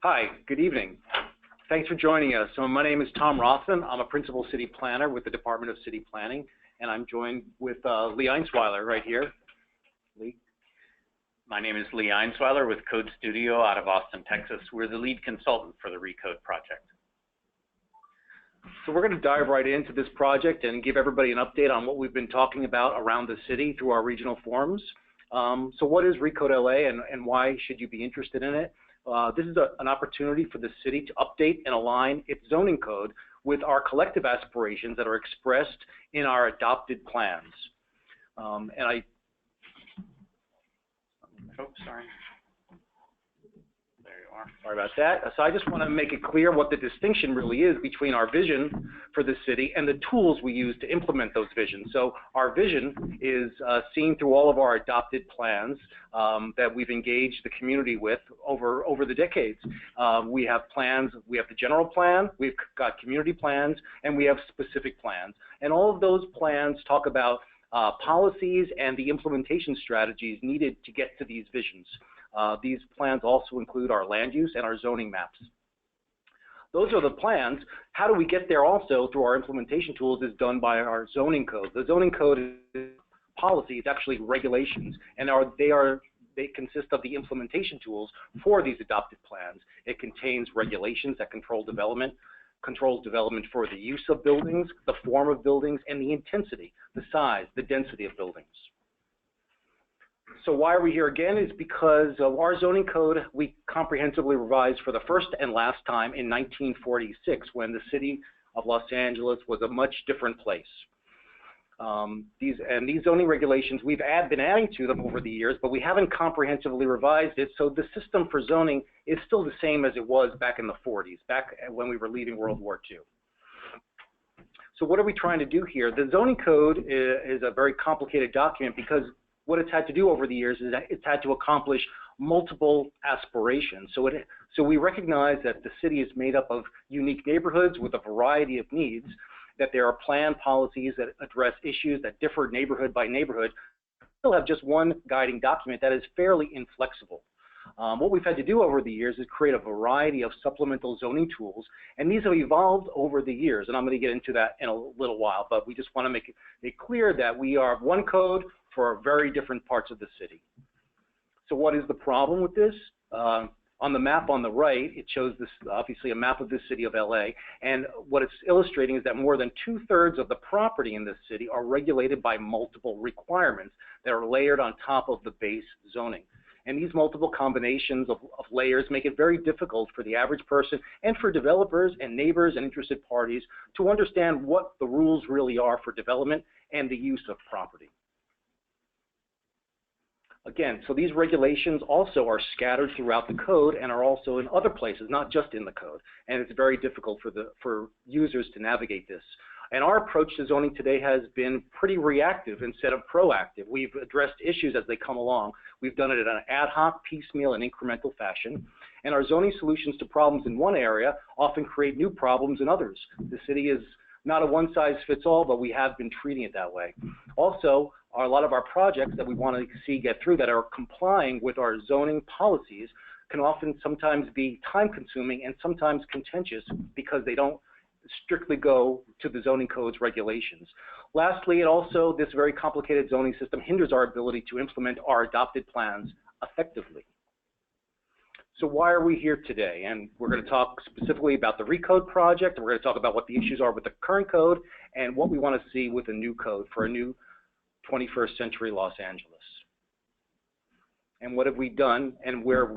Hi, good evening. Thanks for joining us. So my name is Tom Rothmann. I'm a principal city planner with the Department of City Planning, and I'm joined with Lee Einsweiler right here. Lee? My name is Lee Einsweiler with Code Studio out of Austin, Texas. We're the lead consultant for the recode project. So we're going to dive right into this project and give everybody an update on what we've been talking about around the city through our regional forums. So what is Recode LA and why should you be interested in it? This is an opportunity for the city to update and align its zoning code with our collective aspirations that are expressed in our adopted plans. Oh, sorry. There you are. Sorry about that. So I just want to make it clear what the distinction really is between our vision for the city and the tools we use to implement those visions. So our vision is seen through all of our adopted plans that we've engaged the community with over the decades. We have plans, we have the general plan, we've got community plans, and we have specific plans. And all of those plans talk about policies and the implementation strategies needed to get to these visions. These plans also include our land use and our zoning maps. Those are the plans. How do we get there also through our implementation tools is done by our zoning code. The zoning code is policies, actually regulations, and they consist of the implementation tools for these adopted plans. It contains regulations that controls development for the use of buildings, the form of buildings, and the intensity, the size, the density of buildings. So why are we here again is because our zoning code we comprehensively revised for the first and last time in 1946 when the city of Los Angeles was a much different place. These zoning regulations, we've been adding to them over the years, but we haven't comprehensively revised it, so the system for zoning is still the same as it was back in the 40s, back when we were leaving World War II. So what are we trying to do here? The zoning code is a very complicated document because what it's had to do over the years is that it's had to accomplish multiple aspirations. So we recognize that the city is made up of unique neighborhoods with a variety of needs, that there are plan policies that address issues that differ neighborhood by neighborhood. We still have just one guiding document that is fairly inflexible. What we've had to do over the years is create a variety of supplemental zoning tools, and these have evolved over the years, and I'm going to get into that in a little while, but we just want to make it clear that we are one code for very different parts of the city. So what is the problem with this? On the map on the right, it shows this, obviously a map of the city of LA, and what it's illustrating is that more than 2/3 of the property in this city are regulated by multiple requirements that are layered on top of the base zoning. And these multiple combinations of layers make it very difficult for the average person and for developers and neighbors and interested parties to understand what the rules really are for development and the use of property. Again, so these regulations also are scattered throughout the code and are also in other places, not just in the code. And it's very difficult for users to navigate this. And our approach to zoning today has been pretty reactive instead of proactive. We've addressed issues as they come along. We've done it in an ad hoc, piecemeal, and incremental fashion. And our zoning solutions to problems in one area often create new problems in others. The city is not a one-size-fits-all, but we have been treating it that way. Also, a lot of our projects that we want to see get through that are complying with our zoning policies can often sometimes be time-consuming and sometimes contentious because they don't strictly go to the zoning code's regulations. Lastly, this very complicated zoning system hinders our ability to implement our adopted plans effectively. So why are we here today? And we're going to talk specifically about the recode project, and we're going to talk about what the issues are with the current code and what we want to see with a new code for a new 21st century Los Angeles. And what have we done, and where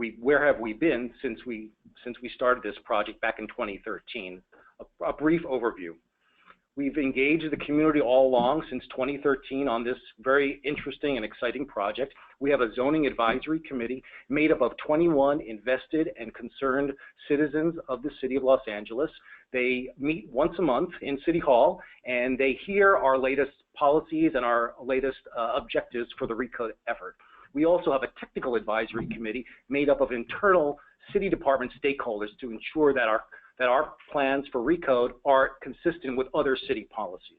have we been since we started this project back in 2013? A brief overview. We've engaged the community all along since 2013 on this very interesting and exciting project. We have a zoning advisory committee made up of 21 invested and concerned citizens of the city of Los Angeles. They meet once a month in City Hall, and they hear our latest policies and our latest objectives for the recode effort. We also have a technical advisory committee made up of internal city department stakeholders to ensure that our plans for recode are consistent with other city policies.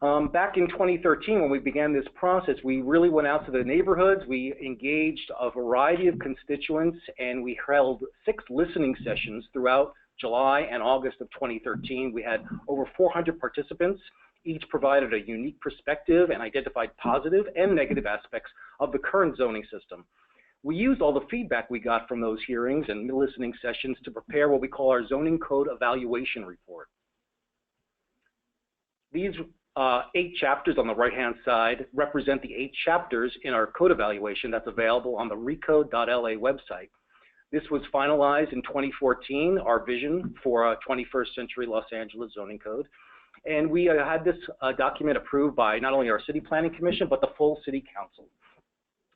Back in 2013, when we began this process, we really went out to the neighborhoods. We engaged a variety of constituents, and we held 6 listening sessions throughout July and August of 2013. We had over 400 participants. Each provided a unique perspective and identified positive and negative aspects of the current zoning system. We used all the feedback we got from those hearings and listening sessions to prepare what we call our zoning code evaluation report. These 8 chapters on the right-hand side represent the 8 chapters in our code evaluation that's available on the recode.la website. This was finalized in 2014, our vision for a 21st century Los Angeles zoning code. And we had this document approved by not only our City Planning Commission, but the full City Council.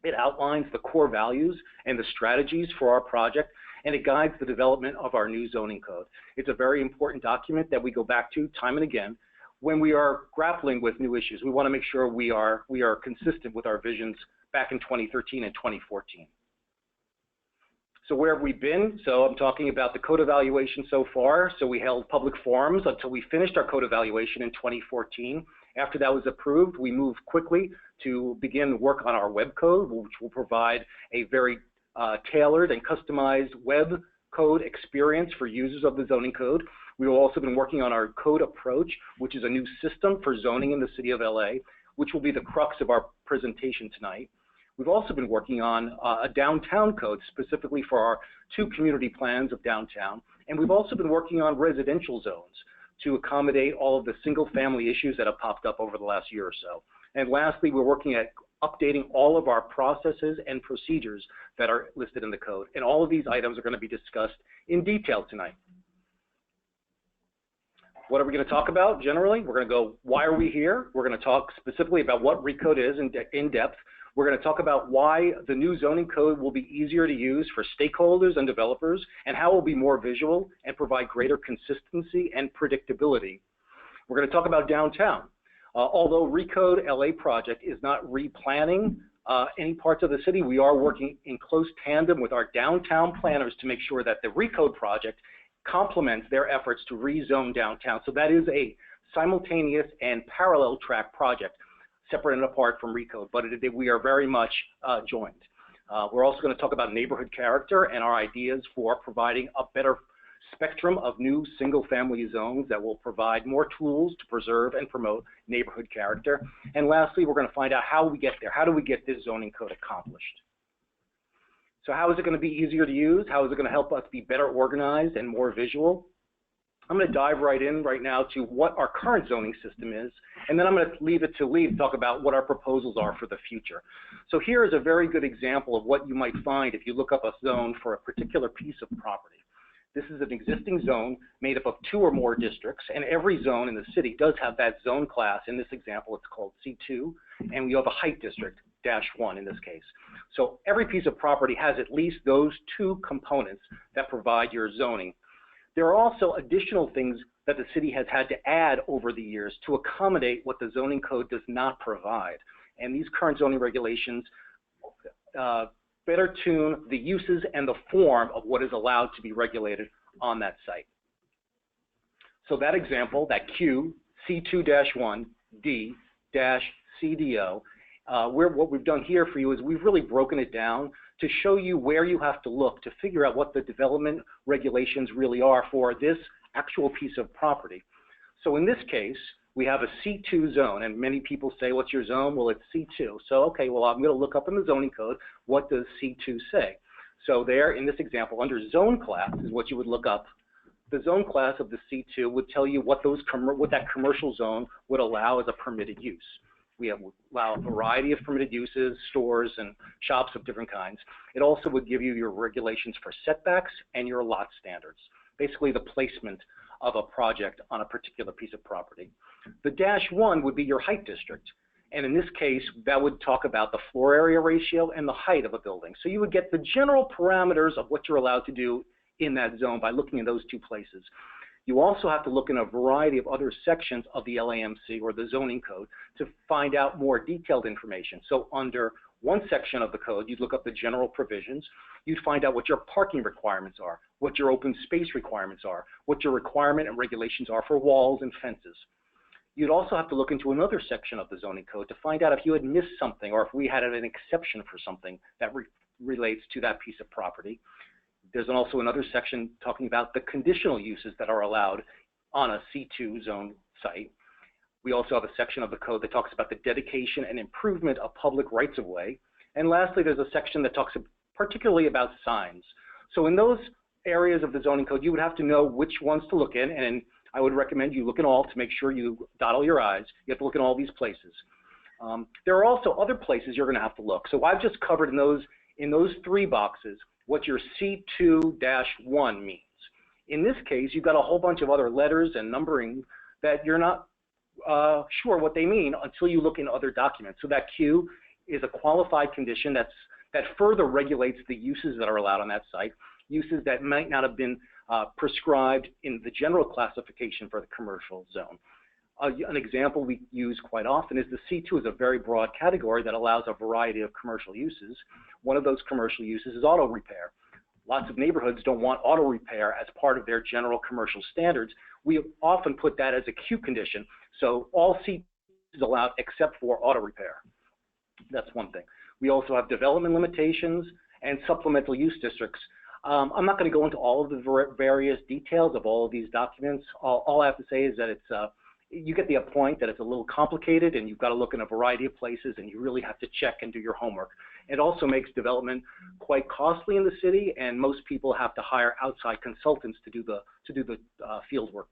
It outlines the core values and the strategies for our project, and it guides the development of our new zoning code. It's a very important document that we go back to time and again when we are grappling with new issues. We want to make sure we are consistent with our visions back in 2013 and 2014. So where have we been? So I'm talking about the code evaluation so far. So we held public forums until we finished our code evaluation in 2014. After that was approved, we moved quickly to begin work on our web code, which will provide a very tailored and customized web code experience for users of the zoning code. We've also been working on our code approach, which is a new system for zoning in the city of LA, which will be the crux of our presentation tonight. We've also been working on a downtown code specifically for our 2 community plans of downtown. And we've also been working on residential zones to accommodate all of the single family issues that have popped up over the last year or so. And lastly, we're working at updating all of our processes and procedures that are listed in the code. And all of these items are going to be discussed in detail tonight. What are we going to talk about generally? We're going to go, why are we here? We're going to talk specifically about what recode is in depth. We're going to talk about why the new zoning code will be easier to use for stakeholders and developers, and how it will be more visual and provide greater consistency and predictability. We're going to talk about downtown. Although Recode LA project is not replanning any parts of the city, we are working in close tandem with our downtown planners to make sure that the Recode project complements their efforts to rezone downtown. So that is a simultaneous and parallel track project, separate and apart from Recode, but we are very much joined. We're also going to talk about neighborhood character and our ideas for providing a better spectrum of new single-family zones that will provide more tools to preserve and promote neighborhood character. And lastly, we're going to find out how we get there. How do we get this zoning code accomplished? So how is it going to be easier to use? How is it going to help us be better organized and more visual? I'm going to dive right in right now to what our current zoning system is, and then I'm going to leave it to Lee to talk about what our proposals are for the future. So here is a very good example of what you might find if you look up a zone for a particular piece of property. This is an existing zone made up of 2 or more districts, and every zone in the city does have that zone class. In this example, it's called C2, and we have a height district, -1 in this case. So every piece of property has at least those 2 components that provide your zoning. There are also additional things that the city has had to add over the years to accommodate what the zoning code does not provide. And these current zoning regulations better tune the uses and the form of what is allowed to be regulated on that site. So that example, that Q, C2-1, D-CDO, what we've done here for you is we've really broken it down to show you where you have to look to figure out what the development regulations really are for this actual piece of property. So in this case, we have a C2 zone, and many people say, what's your zone? Well, it's C2. So, okay, well, I'm going to look up in the zoning code, what does C2 say? So there, in this example, under zone class is what you would look up. The zone class of the C2 would tell you what that commercial zone would allow as a permitted use. We allow a variety of permitted uses, stores, and shops of different kinds. It also would give you your regulations for setbacks and your lot standards, basically the placement of a project on a particular piece of property. The -1 would be your height district. And in this case, that would talk about the floor area ratio and the height of a building. So you would get the general parameters of what you're allowed to do in that zone by looking in those 2 places. You also have to look in a variety of other sections of the LAMC or the zoning code to find out more detailed information. So under one section of the code, you'd look up the general provisions. You'd find out what your parking requirements are, what your open space requirements are, what your requirement and regulations are for walls and fences. You'd also have to look into another section of the zoning code to find out if you had missed something or if we had an exception for something that relates to that piece of property. There's also another section talking about the conditional uses that are allowed on a C2 zone site. We also have a section of the code that talks about the dedication and improvement of public rights-of-way. And lastly, there's a section that talks particularly about signs. So in those areas of the zoning code, you would have to know which ones to look in, and I would recommend you look in all to make sure you dot all your I's. You have to look in all these places. There are also other places you're going to have to look. So I've just covered in those 3 boxes what your C2-1 means. In this case, you've got a whole bunch of other letters and numbering that you're not sure what they mean until you look in other documents. So that Q is a qualified condition that further regulates the uses that are allowed on that site, uses that might not have been prescribed in the general classification for the commercial zone. An example we use quite often is the C2 is a very broad category that allows a variety of commercial uses. One of those commercial uses is auto repair. Lots of neighborhoods don't want auto repair as part of their general commercial standards. We often put that as a Q condition. So all C2 is allowed except for auto repair. That's one thing. We also have development limitations and supplemental use districts. I'm not going to go into all of the various details of all of these documents. All I have to say is that it's you get the point that it's a little complicated and you've got to look in a variety of places and you really have to check and do your homework. It also makes development quite costly in the city, and most people have to hire outside consultants to do the field work.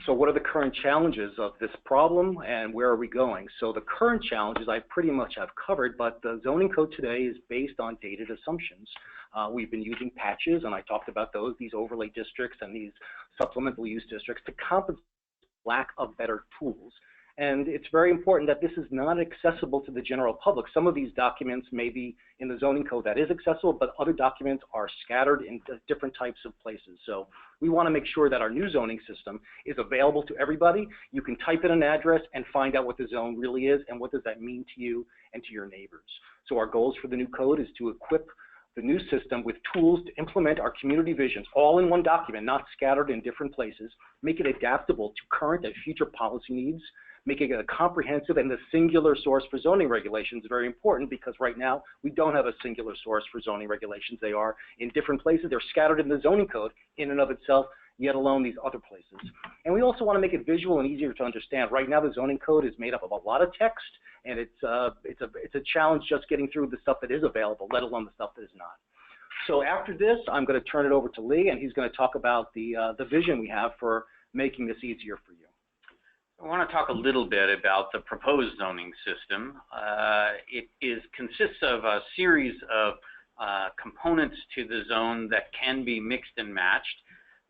So what are the current challenges of this problem and where are we going? So the current challenges I pretty much have covered, but the zoning code today is based on dated assumptions. We've been using patches, and I talked about those, these overlay districts and these supplemental use districts to compensate for lack of better tools. And it's very important that this is not accessible to the general public. Some of these documents may be in the zoning code that is accessible, but other documents are scattered in different types of places. So we want to make sure that our new zoning system is available to everybody. You can type in an address and find out what the zone really is and what does that mean to you and to your neighbors. So our goals for the new code is to equip the new system with tools to implement our community visions, all in one document, not scattered in different places, make it adaptable to current and future policy needs, making it a comprehensive and the singular source for zoning regulations is very important, because right now we don't have a singular source for zoning regulations. They are in different places. They're scattered in the zoning code in and of itself, yet alone these other places. And we also want to make it visual and easier to understand. Right now the zoning code is made up of a lot of text, and it's a challenge just getting through the stuff that is available, let alone the stuff that is not. So after this, I'm going to turn it over to Lee, and he's going to talk about the vision we have for making this easier for you. I want to talk a little bit about the proposed zoning system. It consists of a series of components to the zone that can be mixed and matched.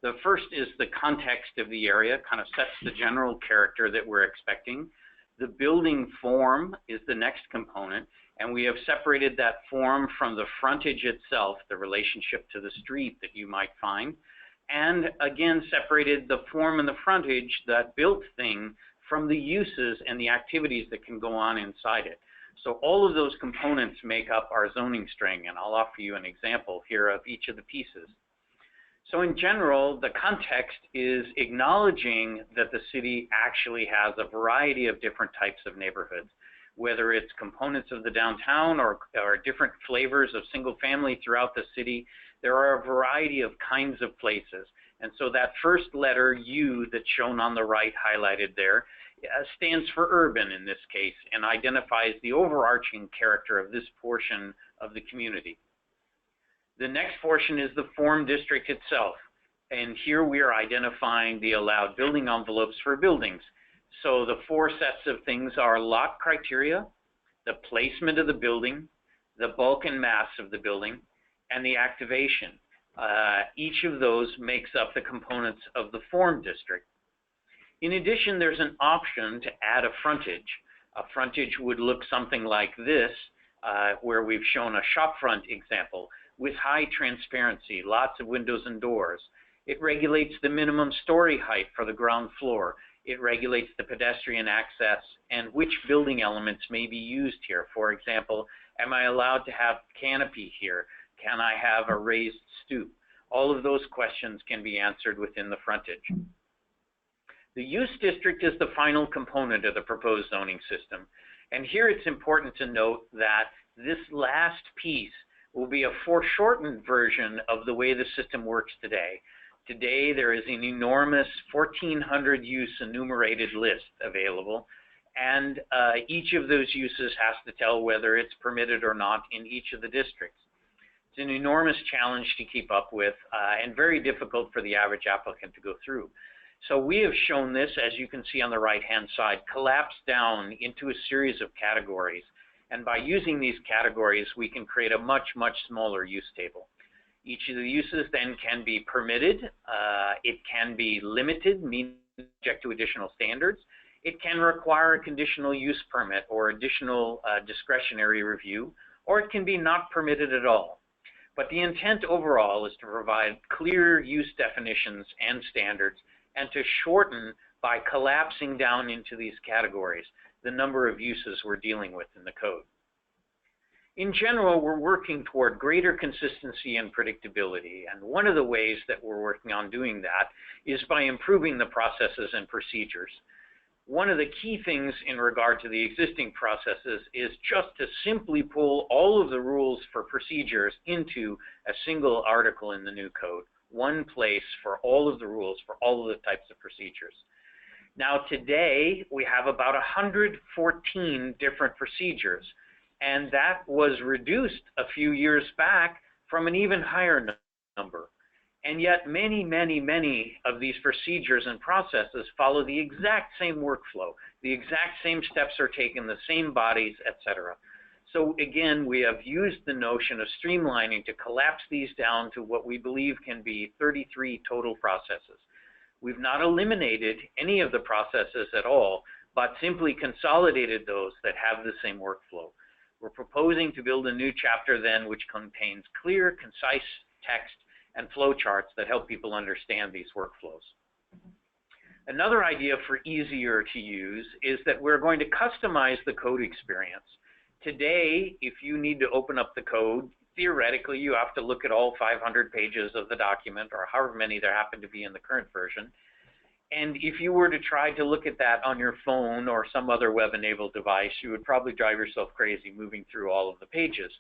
The first is the context of the area, kind of sets the general character that we're expecting. The building form is the next component, and we have separated that form from the frontage itself, the relationship to the street that you might find, and again separated the form and the frontage, that built thing, from the uses and the activities that can go on inside it. So all of those components make up our zoning string, and I'll offer you an example here of each of the pieces. So in general, the context is acknowledging that the city actually has a variety of different types of neighborhoods, whether it's components of the downtown or different flavors of single family throughout the city. There are a variety of kinds of places. And so that first letter, U, that's shown on the right, highlighted there, stands for urban in this case, and identifies the overarching character of this portion of the community. The next portion is the form district itself. And here we are identifying the allowed building envelopes for buildings. So the 4 sets of things are lot criteria, the placement of the building, the bulk and mass of the building, and the activation. Each of those makes up the components of the form district. In addition, there's an option to add a frontage. A frontage would look something like this, where we've shown a shopfront example with high transparency, lots of windows and doors. It regulates the minimum story height for the ground floor. It regulates the pedestrian access and which building elements may be used here. For example, am I allowed to have canopy here? Can I have a raised stoop? All of those questions can be answered within the frontage. The use district is the final component of the proposed zoning system. And here it's important to note that this last piece will be a foreshortened version of the way the system works today. Today, there is an enormous 1,400 use enumerated list available, and each of those uses has to tell whether it's permitted or not in each of the districts. It's an enormous challenge to keep up with and very difficult for the average applicant to go through. So we have shown this, as you can see on the right-hand side, collapsed down into a series of categories. And by using these categories, we can create a much, much smaller use table. Each of the uses then can be permitted. It can be limited, meaning subject to additional standards. It can require a conditional use permit or additional discretionary review, or it can be not permitted at all. But the intent overall is to provide clear use definitions and standards, and to shorten, by collapsing down into these categories, the number of uses we're dealing with in the code. In general, we're working toward greater consistency and predictability, and one of the ways that we're working on doing that is by improving the processes and procedures. One of the key things in regard to the existing processes is just to simply pull all of the rules for procedures into a single article in the new code, one place for all of the rules for all of the types of procedures. Now today, we have about 114 different procedures, and that was reduced a few years back from an even higher number. And yet many, many, many of these procedures and processes follow the exact same workflow. The exact same steps are taken, the same bodies, etc. So again, we have used the notion of streamlining to collapse these down to what we believe can be 33 total processes. We've not eliminated any of the processes at all, but simply consolidated those that have the same workflow. We're proposing to build a new chapter then which contains clear, concise text and flowcharts that help people understand these workflows. Another idea for easier to use is that we're going to customize the code experience. Today, if you need to open up the code, theoretically you have to look at all 500 pages of the document, or however many there happen to be in the current version. And if you were to try to look at that on your phone or some other web-enabled device, you would probably drive yourself crazy moving through all of the pages.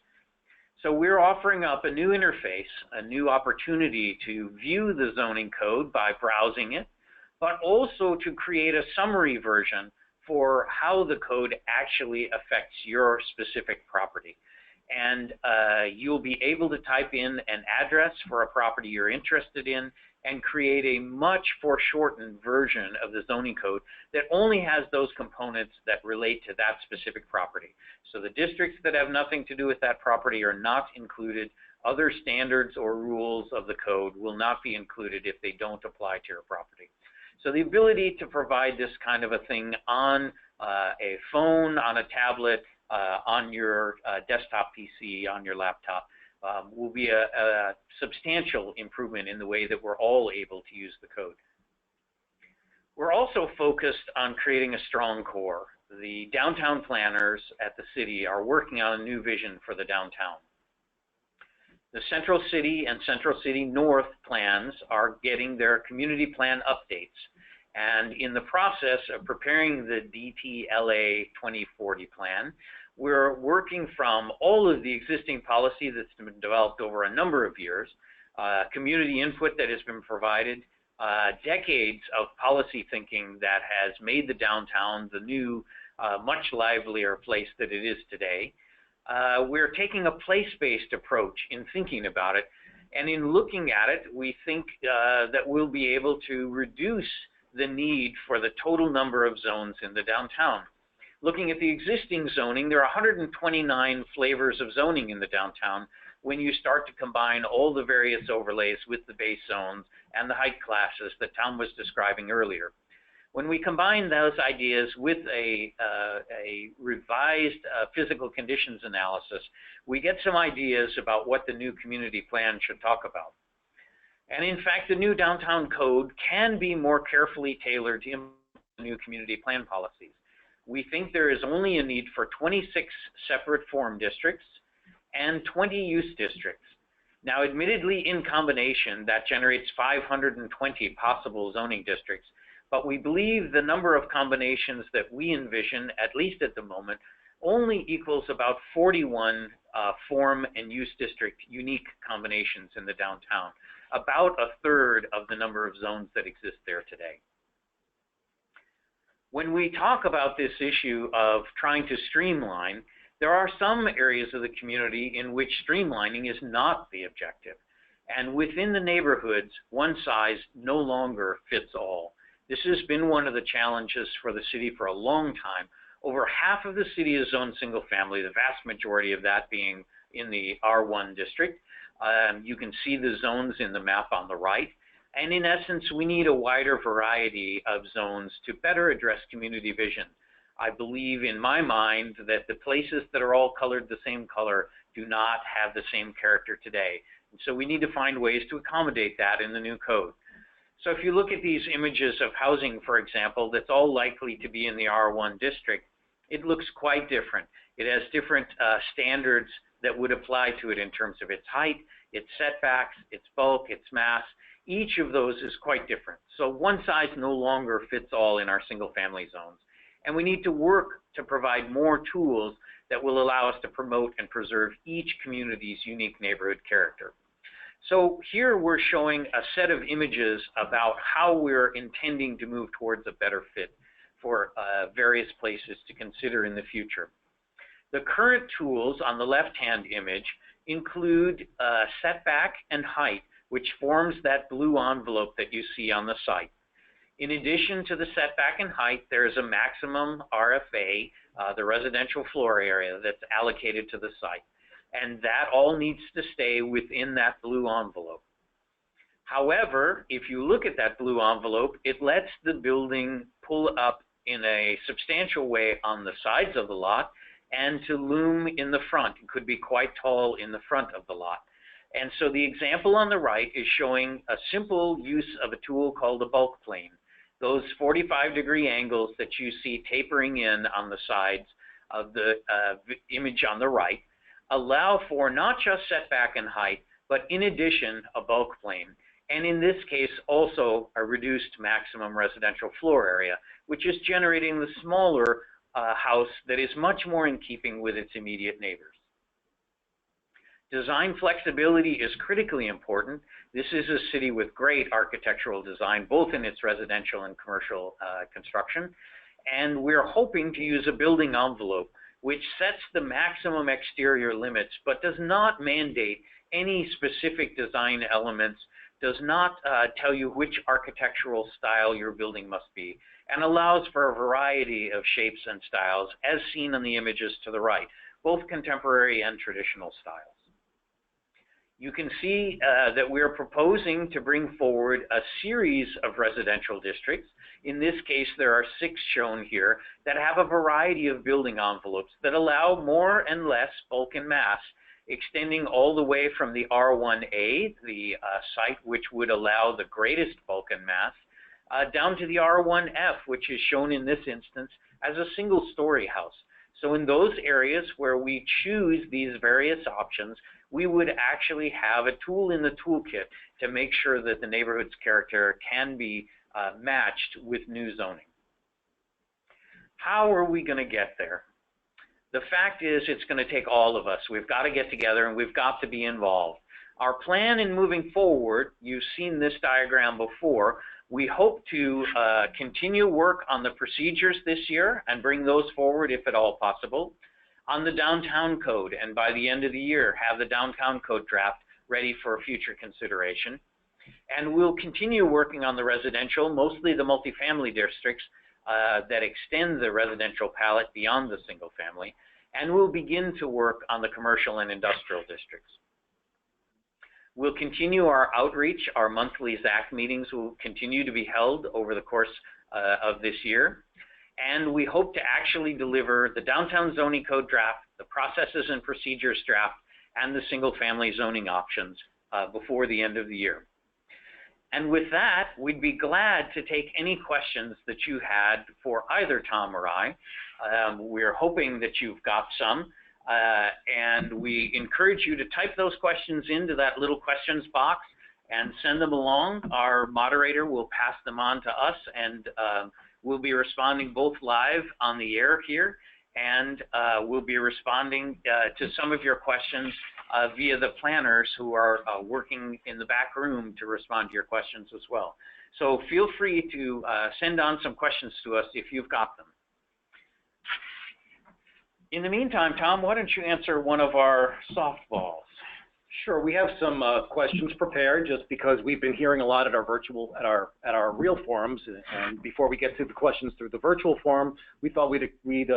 So we're offering up a new interface, a new opportunity to view the zoning code by browsing it, but also to create a summary version for how the code actually affects your specific property. And you'll be able to type in an address for a property you're interested in and create a much foreshortened version of the zoning code that only has those components that relate to that specific property. So the districts that have nothing to do with that property are not included. Other standards or rules of the code will not be included if they don't apply to your property. So the ability to provide this kind of a thing on a phone, on a tablet, on your desktop PC, on your laptop, will be a substantial improvement in the way that we're all able to use the code. We're also focused on creating a strong core. The downtown planners at the city are working on a new vision for the downtown. The Central City and Central City North plans are getting their community plan updates. And in the process of preparing the DTLA 2040 plan, we're working from all of the existing policy that's been developed over a number of years, community input that has been provided, decades of policy thinking that has made the downtown the new, much livelier place that it is today. We're taking a place-based approach in thinking about it, and in looking at it, we think that we'll be able to reduce the need for the total number of zones in the downtown. Looking at the existing zoning, there are 129 flavors of zoning in the downtown when you start to combine all the various overlays with the base zones and the height classes that Tom was describing earlier. When we combine those ideas with a revised physical conditions analysis, we get some ideas about what the new community plan should talk about. And in fact, the new downtown code can be more carefully tailored to implement new community plan policies. We think there is only a need for 26 separate form districts and 20 use districts. Now, admittedly, in combination, that generates 520 possible zoning districts, but we believe the number of combinations that we envision, at least at the moment, only equals about 41 form and use district unique combinations in the downtown, about a third of the number of zones that exist there today. When we talk about this issue of trying to streamline, there are some areas of the community in which streamlining is not the objective. And within the neighborhoods, one size no longer fits all. This has been one of the challenges for the city for a long time. Over half of the city is zoned single family, the vast majority of that being in the R1 district. You can see the zones in the map on the right. And in essence, we need a wider variety of zones to better address community vision. I believe in my mind that the places that are all colored the same color do not have the same character today. And so we need to find ways to accommodate that in the new code. So if you look at these images of housing, for example, that's all likely to be in the R1 district, it looks quite different. It has different standards that would apply to it in terms of its height, its setbacks, its bulk, its mass. Each of those is quite different. So one size no longer fits all in our single family zones. And we need to work to provide more tools that will allow us to promote and preserve each community's unique neighborhood character. So here we're showing a set of images about how we're intending to move towards a better fit for various places to consider in the future. The current tools on the left-hand image include setback and height, which forms that blue envelope that you see on the site. In addition to the setback and height, there is a maximum RFA, the residential floor area, that's allocated to the site. And that all needs to stay within that blue envelope. However, if you look at that blue envelope, it lets the building pull up in a substantial way on the sides of the lot and to loom in the front. It could be quite tall in the front of the lot. And so the example on the right is showing a simple use of a tool called a bulk plane. Those 45-degree angles that you see tapering in on the sides of the image on the right allow for not just setback and height, but in addition, a bulk plane. And in this case, also a reduced maximum residential floor area, which is generating the smaller house that is much more in keeping with its immediate neighbors. Design flexibility is critically important. This is a city with great architectural design, both in its residential and commercial construction. And we're hoping to use a building envelope which sets the maximum exterior limits, but does not mandate any specific design elements, does not tell you which architectural style your building must be, and allows for a variety of shapes and styles, as seen in the images to the right, both contemporary and traditional styles. You can see that we're proposing to bring forward a series of residential districts. In this case, there are 6 shown here that have a variety of building envelopes that allow more and less bulk and mass, extending all the way from the R1A, the site which would allow the greatest bulk and mass, down to the R1F, which is shown in this instance as a single-story house. So in those areas where we choose these various options, we would actually have a tool in the toolkit to make sure that the neighborhood's character can be matched with new zoning. How are we going to get there? The fact is, it's going to take all of us. We've got to get together and we've got to be involved. Our plan in moving forward, you've seen this diagram before, we hope to continue work on the procedures this year and bring those forward if at all possible. On the downtown code, and by the end of the year have the downtown code draft ready for future consideration. And we'll continue working on the residential, mostly the multifamily districts that extend the residential palette beyond the single family, and we'll begin to work on the commercial and industrial districts. We'll continue our outreach. Our monthly ZAC meetings will continue to be held over the course of this year. And we hope to actually deliver the downtown zoning code draft, the processes and procedures draft, and the single family zoning options before the end of the year. And with that, we'd be glad to take any questions that you had for either Tom or I. We're hoping that you've got some, and we encourage you to type those questions into that little questions box, and send them along. Our moderator will pass them on to us, and we'll be responding both live on the air here, and we'll be responding to some of your questions via the planners who are working in the back room to respond to your questions as well. So feel free to send on some questions to us if you've got them. In the meantime, Tom, why don't you answer one of our softballs? Sure, we have some questions prepared just because we've been hearing a lot at our real forums, and before we get to the questions through the virtual forum, we thought we'd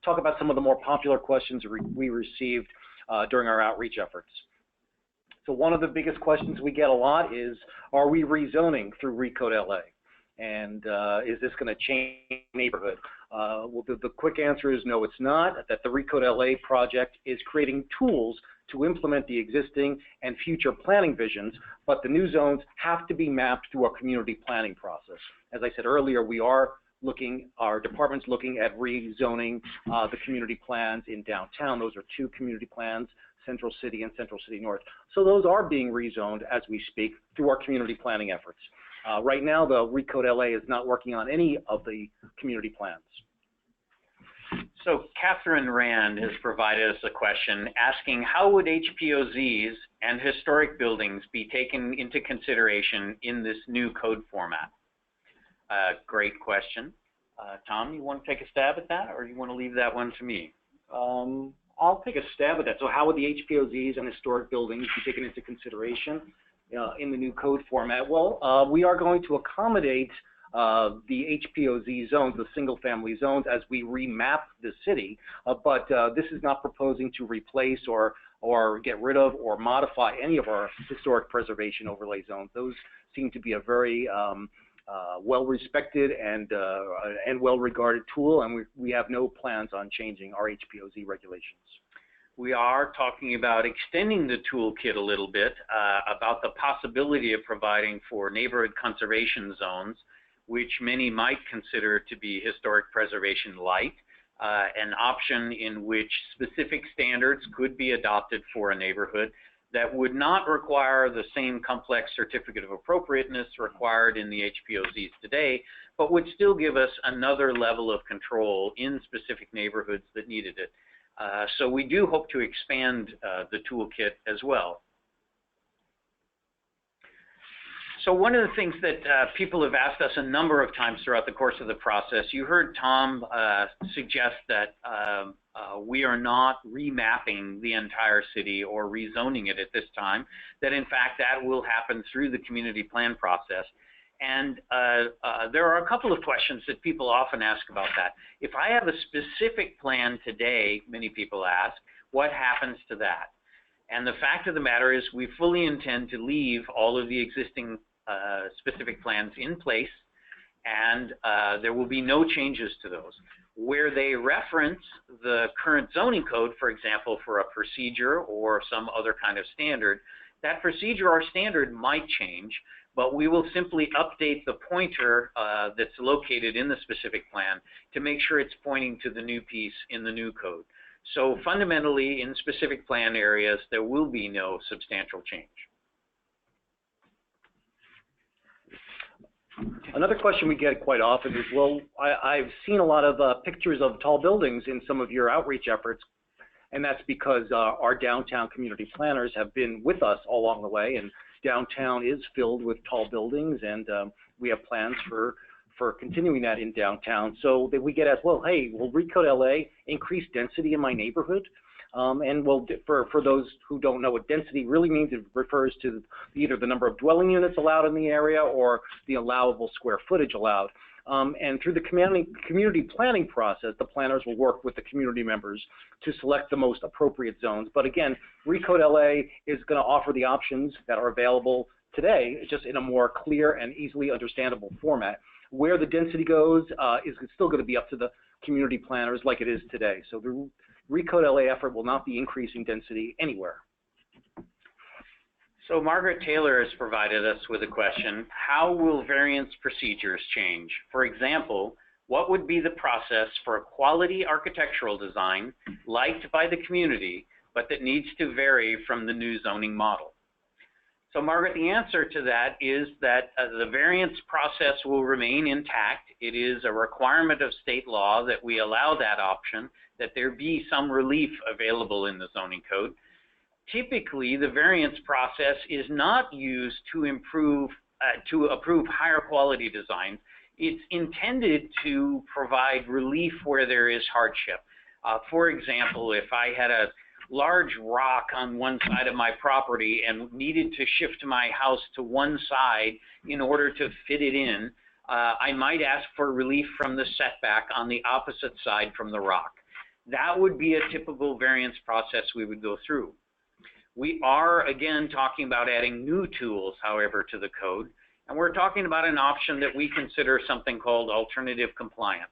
talk about some of the more popular questions we received during our outreach efforts. So one of the biggest questions we get a lot is, are we rezoning through Recode LA? And is this going to change the neighborhood? Well, the quick answer is no, it's not. That the Recode LA project is creating tools to implement the existing and future planning visions, but the new zones have to be mapped through a community planning process. As I said earlier, our department's looking at rezoning the community plans in downtown. Those are two community plans, Central City and Central City North. So those are being rezoned as we speak through our community planning efforts. Right now, the Recode LA is not working on any of the community plans. So Catherine Rand has provided us a question asking, how would HPOZs and historic buildings be taken into consideration in this new code format? Great question. Tom, you want to take a stab at that, or you want to leave that one to me? I'll take a stab at that. So how would the HPOZs and historic buildings be taken into consideration in the new code format? Well, we are going to accommodate the HPOZ zones, the single-family zones, as we remap the city, but this is not proposing to replace or get rid of or modify any of our historic preservation overlay zones. Those seem to be a very well-respected and well-regarded tool, and we have no plans on changing our HPOZ regulations. We are talking about extending the toolkit a little bit, about the possibility of providing for neighborhood conservation zones, which many might consider to be historic preservation light, an option in which specific standards could be adopted for a neighborhood that would not require the same complex certificate of appropriateness required in the HPOZs today, but would still give us another level of control in specific neighborhoods that needed it. So we do hope to expand the toolkit as well. So one of the things that people have asked us a number of times throughout the course of the process, you heard Tom suggest that we are not remapping the entire city or rezoning it at this time, that in fact that will happen through the community plan process. And there are a couple of questions that people often ask about that. If I have a specific plan today, many people ask, what happens to that? And the fact of the matter is we fully intend to leave all of the existing specific plans in place, and there will be no changes to those. Where they reference the current zoning code, for example, for a procedure or some other kind of standard, that procedure or standard might change, but we will simply update the pointer that's located in the specific plan to make sure it's pointing to the new piece in the new code. So fundamentally, in specific plan areas, there will be no substantial change. Another question we get quite often is, well, I've seen a lot of pictures of tall buildings in some of your outreach efforts, and that's because our downtown community planners have been with us all along the way, and downtown is filled with tall buildings, and we have plans for continuing that in downtown. So that we get asked, well, hey, will Recode LA increase density in my neighborhood? And well, for those who don't know what density really means, it refers to either the number of dwelling units allowed in the area or the allowable square footage allowed. And through the community planning process, the planners will work with the community members to select the most appropriate zones. But again, Recode LA is going to offer the options that are available today, just in a more clear and easily understandable format. Where the density goes is still going to be up to the community planners like it is today. So the Recode LA effort will not be increasing density anywhere. So Margaret Taylor has provided us with a question. How will variance procedures change? For example, what would be the process for a quality architectural design liked by the community, but that needs to vary from the new zoning model? So, Margaret, the answer to that is that the variance process will remain intact. It is a requirement of state law that we allow that option, that there be some relief available in the zoning code. Typically, the variance process is not used to approve higher quality designs. It's intended to provide relief where there is hardship. For example, if I had a large rock on one side of my property and needed to shift my house to one side in order to fit it in, I might ask for relief from the setback on the opposite side from the rock. That would be a typical variance process we would go through. We are, again, talking about adding new tools, however, to the code, and we're talking about an option that we consider something called alternative compliance.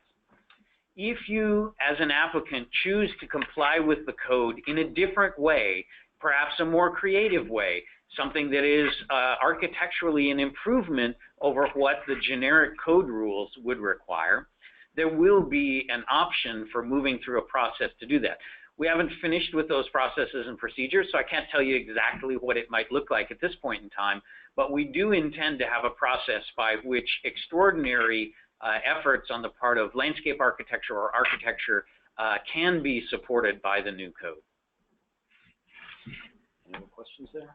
If you, as an applicant, choose to comply with the code in a different way, perhaps a more creative way, something that is architecturally an improvement over what the generic code rules would require, there will be an option for moving through a process to do that. We haven't finished with those processes and procedures, so I can't tell you exactly what it might look like at this point in time, but we do intend to have a process by which extraordinary efforts on the part of landscape architecture or architecture can be supported by the new code. Any other questions there?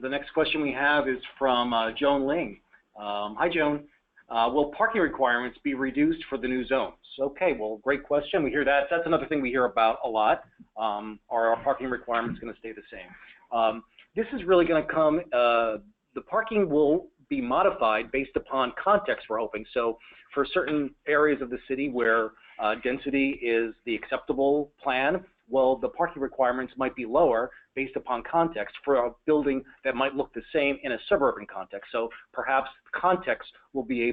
The next question we have is from Joan Ling. Hi, Joan. Will parking requirements be reduced for the new zones? Okay, well, great question. We hear that. That's another thing we hear about a lot. Are our parking requirements going to stay the same? This is really going to come, the parking will be modified based upon context, we're hoping. So for certain areas of the city where density is the acceptable plan, well, the parking requirements might be lower based upon context for a building that might look the same in a suburban context. So perhaps context will be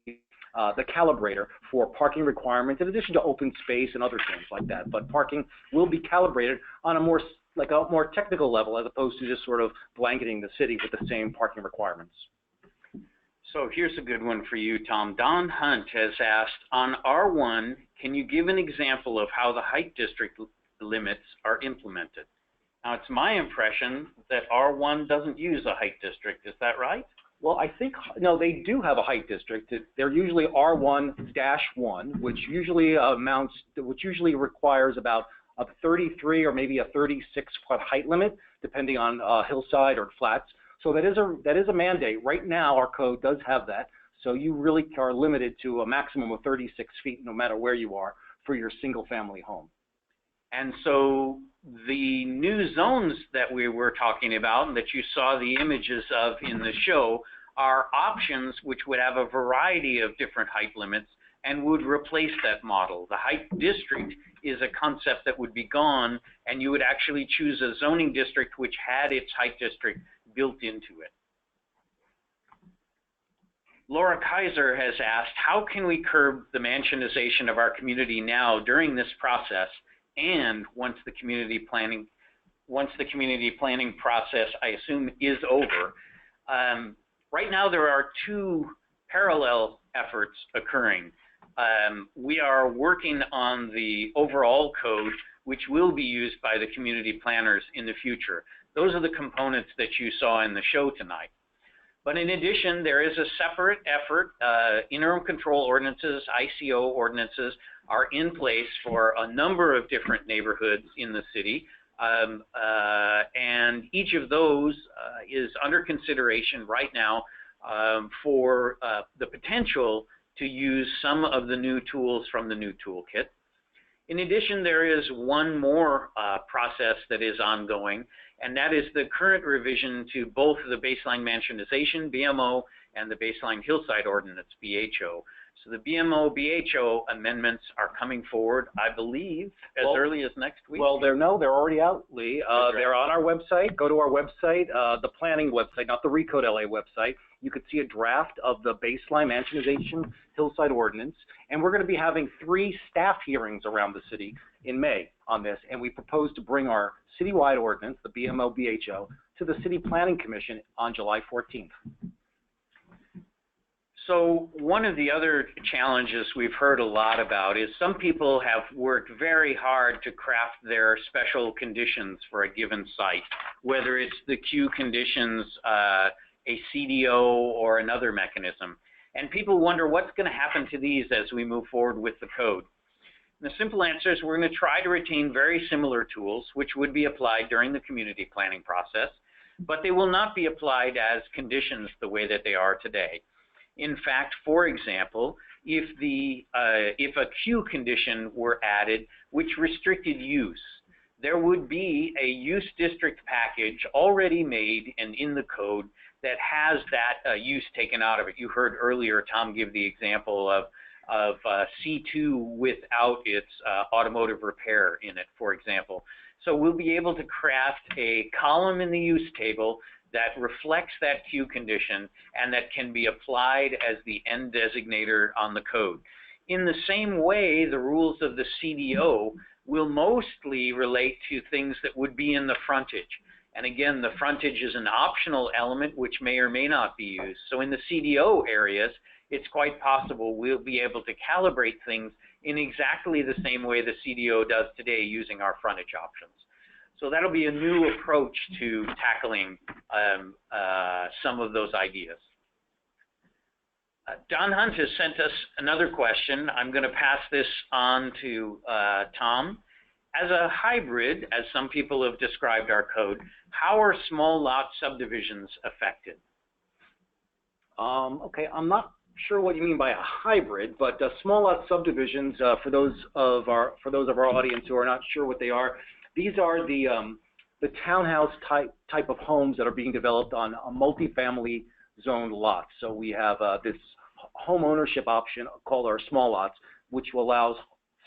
the calibrator for parking requirements in addition to open space and other things like that. But parking will be calibrated on a more technical level as opposed to just sort of blanketing the city with the same parking requirements. So here's a good one for you, Tom. Don Hunt has asked, on R1, can you give an example of how the height district limits are implemented? Now, it's my impression that R1 doesn't use a height district. Is that right? Well, I think, no, they do have a height district. They're usually R1-1, which usually requires about a 33 or maybe a 36-foot height limit, depending on hillside or flats. So that is a mandate. Right now, our code does have that. So you really are limited to a maximum of 36 feet, no matter where you are, for your single-family home. And so the new zones that we were talking about and that you saw the images of in the show are options which would have a variety of different height limits and would replace that model. The height district is a concept that would be gone, and you would actually choose a zoning district which had its height district built into it. Laura Kaiser has asked, how can we curb the mansionization of our community now during this process and once the community planning process, I assume, is over? Right now there are two parallel efforts occurring. We are working on the overall code, which will be used by the community planners in the future. Those are the components that you saw in the show tonight. But in addition, there is a separate effort. Interim control ordinances, ICO ordinances are in place for a number of different neighborhoods in the city. And each of those is under consideration right now for the potential to use some of the new tools from the new toolkit. In addition, there is one more process that is ongoing, and that is the current revision to both the baseline mansionization, BMO, and the baseline hillside ordinance, BHO. So the BMO, BHO amendments are coming forward, I believe, as early as next week. Well, they're already out, Lee. They're on our website. Go to our website, the planning website, not the Recode LA website. You could see a draft of the baseline mansionization hillside ordinance, and we're going to be having 3 staff hearings around the city in May on this, and we propose to bring our citywide ordinance, the BMO, BHO, to the City Planning Commission on July 14th. So one of the other challenges we've heard a lot about is some people have worked very hard to craft their special conditions for a given site, whether it's the queue conditions, a CDO, or another mechanism. And people wonder what's going to happen to these as we move forward with the code. And the simple answer is we're going to try to retain very similar tools, which would be applied during the community planning process, but they will not be applied as conditions the way that they are today. In fact, for example, if a queue condition were added which restricted use, there would be a use district package already made and in the code that has that use taken out of it. You heard earlier Tom give the example of C2 without its automotive repair in it, for example. So we'll be able to craft a column in the use table that reflects that queue condition and that can be applied as the end designator on the code. In the same way, the rules of the CDO will mostly relate to things that would be in the frontage. And again, the frontage is an optional element which may or may not be used. So in the CDO areas, it's quite possible we'll be able to calibrate things in exactly the same way the CDO does today using our frontage options. So that'll be a new approach to tackling some of those ideas. Don Hunt has sent us another question. I'm going to pass this on to Tom. As a hybrid, as some people have described our code, how are small lot subdivisions affected? Okay, I'm not sure what you mean by a hybrid, but small lot subdivisions, for those of our audience who are not sure what they are, these are the townhouse type of homes that are being developed on a multifamily zoned lots. So we have this home ownership option called our small lots, which allows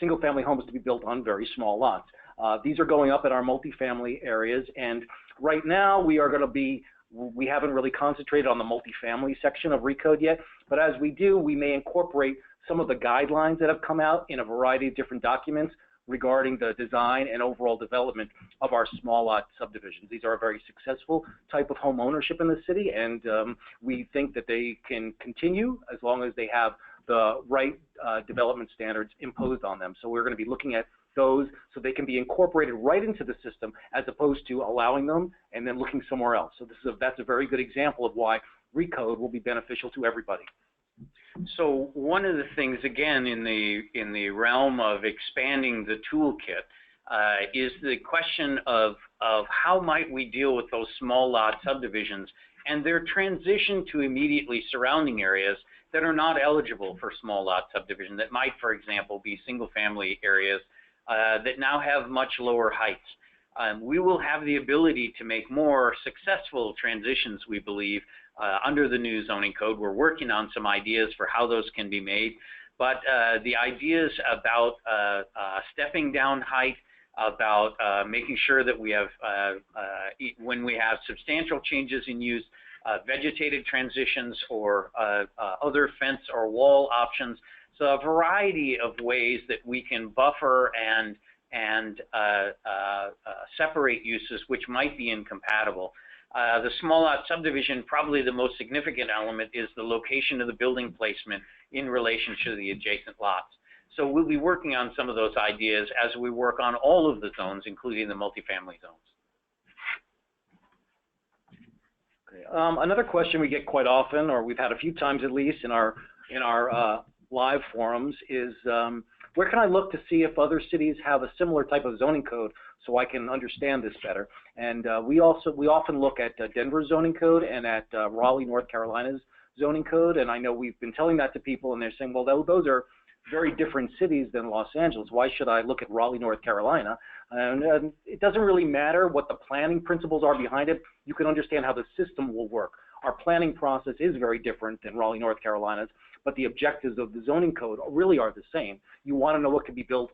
single family homes to be built on very small lots. These are going up in our multifamily areas, and right now we haven't really concentrated on the multifamily section of recode yet, but as we do, we may incorporate some of the guidelines that have come out in a variety of different documents regarding the design and overall development of our small lot subdivisions. These are a very successful type of home ownership in the city, and we think that they can continue as long as they have the right development standards imposed on them. So we're going to be looking at those so they can be incorporated right into the system as opposed to allowing them and then looking somewhere else. So that's a very good example of why recode will be beneficial to everybody. So one of the things, again, in the realm of expanding the toolkit is the question of how might we deal with those small lot subdivisions and their transition to immediately surrounding areas that are not eligible for small lot subdivision, that might, for example, be single family areas that now have much lower heights. We will have the ability to make more successful transitions, we believe, under the new zoning code. We're working on some ideas for how those can be made, but the ideas about stepping down height, about making sure that we have, when we have substantial changes in use, vegetated transitions or other fence or wall options. So a variety of ways that we can buffer and separate uses which might be incompatible. The small lot subdivision, probably the most significant element is the location of the building placement in relation to the adjacent lots. So we'll be working on some of those ideas as we work on all of the zones, including the multifamily zones. Okay. Another question we get quite often, or we've had a few times at least in our live forums, is where can I look to see if other cities have a similar type of zoning code so I can understand this better? And we often look at Denver's zoning code and at Raleigh, North Carolina's zoning code, and I know we've been telling that to people, and they're saying, well, those are very different cities than Los Angeles. Why should I look at Raleigh, North Carolina? And it doesn't really matter what the planning principles are behind it. You can understand how the system will work. Our planning process is very different than Raleigh, North Carolina's, but the objectives of the zoning code really are the same. You want to know what can be built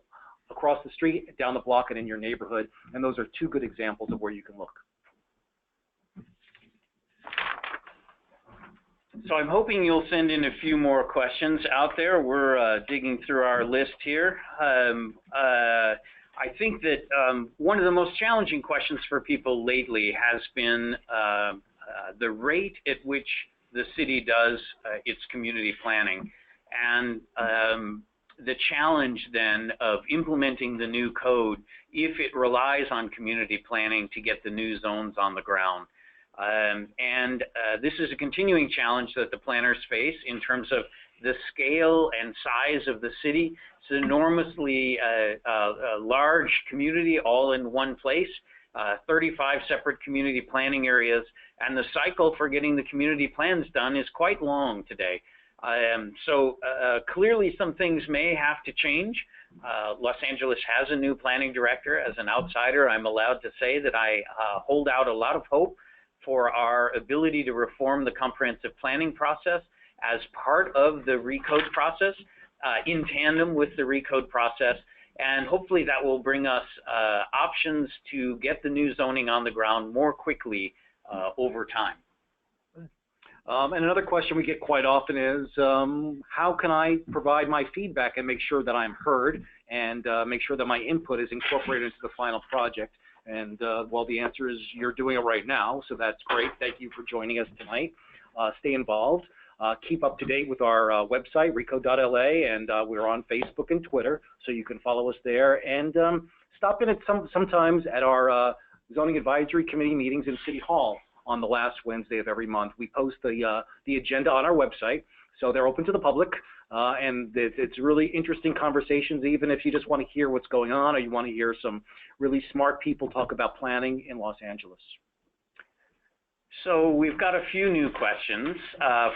across the street, down the block, and in your neighborhood, and those are two good examples of where you can look. So I'm hoping you'll send in a few more questions out there. We're digging through our list here. I think that one of the most challenging questions for people lately has been the rate at which the city does its community planning. And the challenge then of implementing the new code if it relies on community planning to get the new zones on the ground. This is a continuing challenge that the planners face in terms of the scale and size of the city. It's an enormously large community all in one place, 35 separate community planning areas, and the cycle for getting the community plans done is quite long today. Clearly some things may have to change. Los Angeles has a new planning director. As an outsider, I'm allowed to say that I hold out a lot of hope for our ability to reform the comprehensive planning process as part of the recode process, in tandem with the recode process, and hopefully that will bring us options to get the new zoning on the ground more quickly over time. And another question we get quite often is, how can I provide my feedback and make sure that I'm heard and make sure that my input is incorporated into the final project? And well, the answer is you're doing it right now, so that's great. Thank you for joining us tonight. Stay involved. Keep up to date with our website, recode.la, and we're on Facebook and Twitter, so you can follow us there. And stop in at sometimes at our zoning advisory committee meetings in City Hall on the last Wednesday of every month. We post the agenda on our website, so they're open to the public, and it's really interesting conversations, even if you just want to hear what's going on or you want to hear some really smart people talk about planning in Los Angeles. So we've got a few new questions.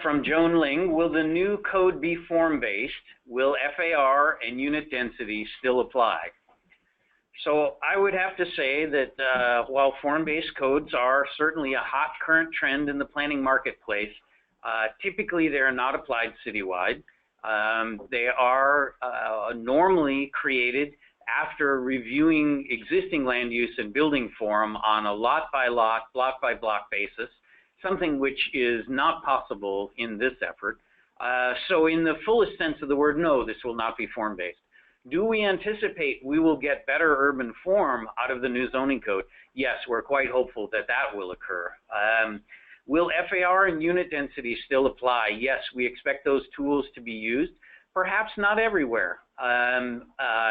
From Joan Ling, will the new code be form-based? Will FAR and unit density still apply? So I would have to say that while form-based codes are certainly a hot current trend in the planning marketplace, typically they are not applied citywide. They are normally created after reviewing existing land use and building form on a lot-by-lot, block-by-block basis, something which is not possible in this effort. So in the fullest sense of the word, no, this will not be form-based. Do we anticipate we will get better urban form out of the new zoning code? Yes, we're quite hopeful that that will occur. Will FAR and unit density still apply? Yes, we expect those tools to be used. Perhaps not everywhere.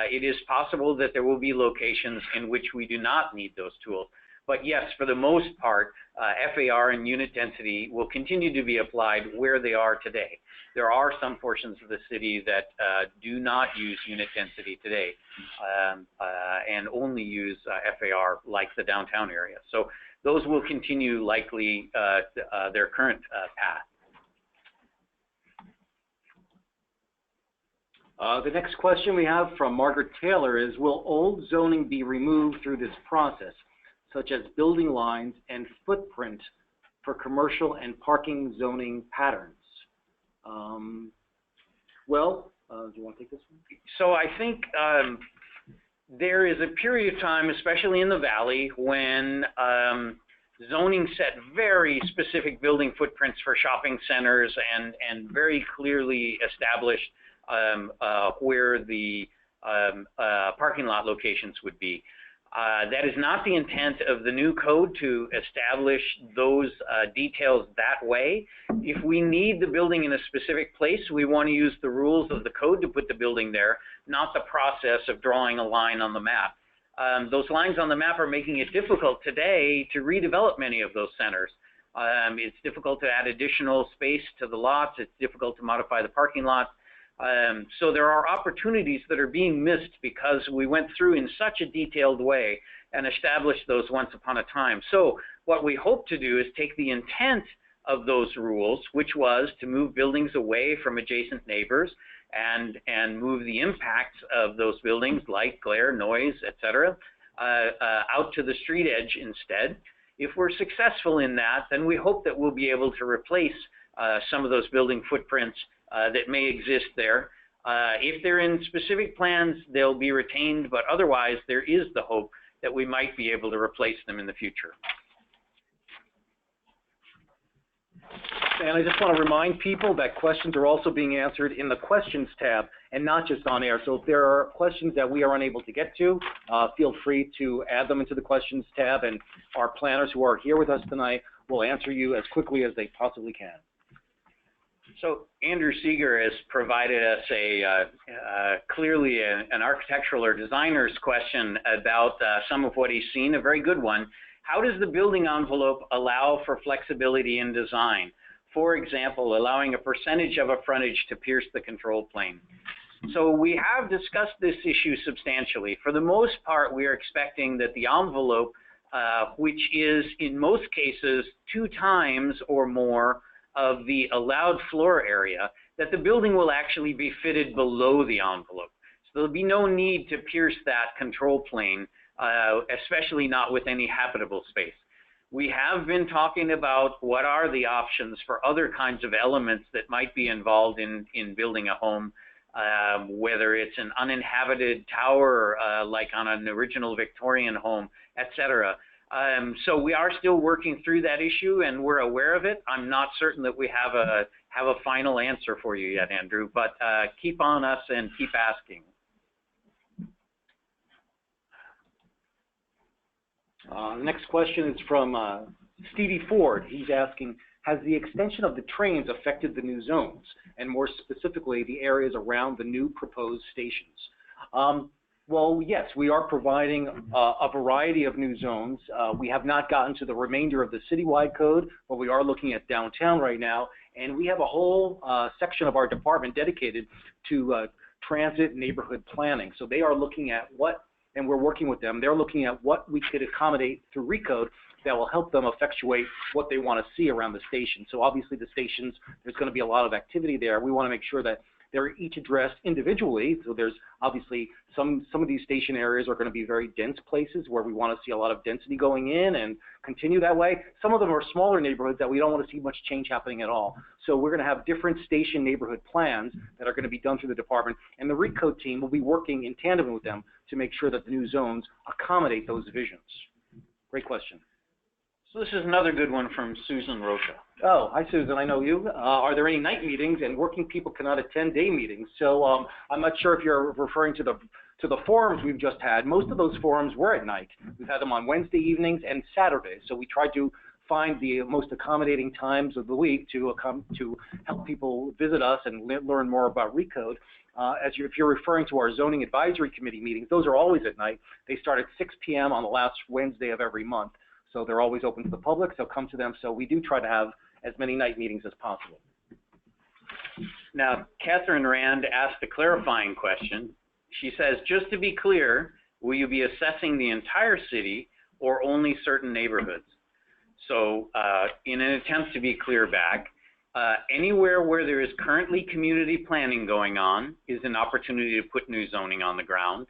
It is possible that there will be locations in which we do not need those tools. But yes, for the most part, FAR and unit density will continue to be applied where they are today. There are some portions of the city that do not use unit density today and only use FAR, like the downtown area. So those will continue likely their current path. The next question we have from Margaret Taylor is, will old zoning be removed through this process, such as building lines and footprint for commercial and parking zoning patterns? Do you want to take this one? So I think there is a period of time, especially in the Valley, when zoning set very specific building footprints for shopping centers and very clearly established where the parking lot locations would be. That is not the intent of the new code to establish those details that way. If we need the building in a specific place, we want to use the rules of the code to put the building there, not the process of drawing a line on the map. Those lines on the map are making it difficult today to redevelop many of those centers. It's difficult to add additional space to the lots. It's difficult to modify the parking lots. So there are opportunities that are being missed because we went through in such a detailed way and established those once upon a time. So what we hope to do is take the intent of those rules, which was to move buildings away from adjacent neighbors and move the impacts of those buildings, light, glare, noise, etc., out to the street edge instead. If we're successful in that, then we hope that we'll be able to replace some of those building footprints that may exist there. If they're in specific plans, they'll be retained, but otherwise there is the hope that we might be able to replace them in the future. And I just want to remind people that questions are also being answered in the questions tab and not just on air. So if there are questions that we are unable to get to, feel free to add them into the questions tab, and our planners who are here with us tonight will answer you as quickly as they possibly can. So Andrew Seeger has provided us clearly an architectural or designer's question about some of what he's seen, a very good one. How does the building envelope allow for flexibility in design? For example, allowing a percentage of a frontage to pierce the control plane. So we have discussed this issue substantially. For the most part, we are expecting that the envelope, which is in most cases 2 times or more of the allowed floor area, that the building will actually be fitted below the envelope. So there'll be no need to pierce that control plane, especially not with any habitable space. We have been talking about what are the options for other kinds of elements that might be involved in building a home, whether it's an uninhabited tower like on an original Victorian home, etc. So we are still working through that issue, and we're aware of it. I'm not certain that we have a final answer for you yet, Andrew, but keep on us and keep asking. The next question is from Stevie Ford. He's asking, has the extension of the trains affected the new zones, and more specifically, the areas around the new proposed stations? Well, yes, we are providing a variety of new zones. We have not gotten to the remainder of the citywide code, but we are looking at downtown right now, and we have a whole section of our department dedicated to transit neighborhood planning. So they are looking at what, and we're working with them, they're looking at what we could accommodate through recode that will help them effectuate what they want to see around the station. So obviously the stations, there's going to be a lot of activity there. We want to make sure that they're each addressed individually. So there's obviously some of these station areas are going to be very dense places where we want to see a lot of density going in and continue that way. Some of them are smaller neighborhoods that we don't want to see much change happening at all. So we're going to have different station neighborhood plans that are going to be done through the department, and the recode team will be working in tandem with them to make sure that the new zones accommodate those visions. Great question. So this is another good one from Susan Rocha. Oh, hi Susan, I know you. Are there any night meetings? And working people cannot attend day meetings. So I'm not sure if you're referring to the forums we've just had. Most of those forums were at night. We've had them on Wednesday evenings and Saturdays. So we tried to find the most accommodating times of the week to help people visit us and learn more about recode. If you're referring to our zoning advisory committee meetings, those are always at night. They start at 6 p.m. on the last Wednesday of every month. So they're always open to the public, so come to them. So we do try to have as many night meetings as possible. Now, Catherine Rand asked a clarifying question. She says, just to be clear, will you be assessing the entire city or only certain neighborhoods? So in an attempt to be clear back, anywhere where there is currently community planning going on is an opportunity to put new zoning on the ground.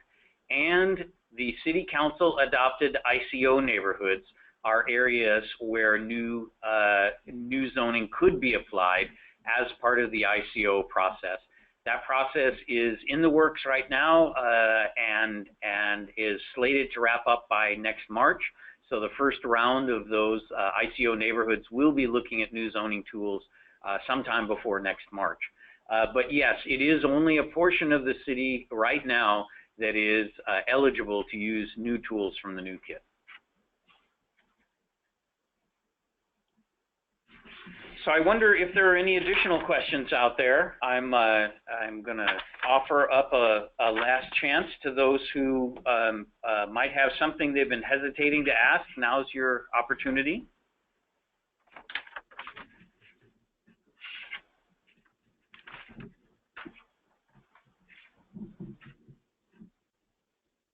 And the city council adopted ICO neighborhoods are areas where new zoning could be applied as part of the ICO process. That process is in the works right now and is slated to wrap up by next March. So the first round of those ICO neighborhoods will be looking at new zoning tools sometime before next March. But yes, it is only a portion of the city right now that is eligible to use new tools from the new kit. So I wonder if there are any additional questions out there. I'm going to offer up a last chance to those who might have something they've been hesitating to ask. Now's your opportunity.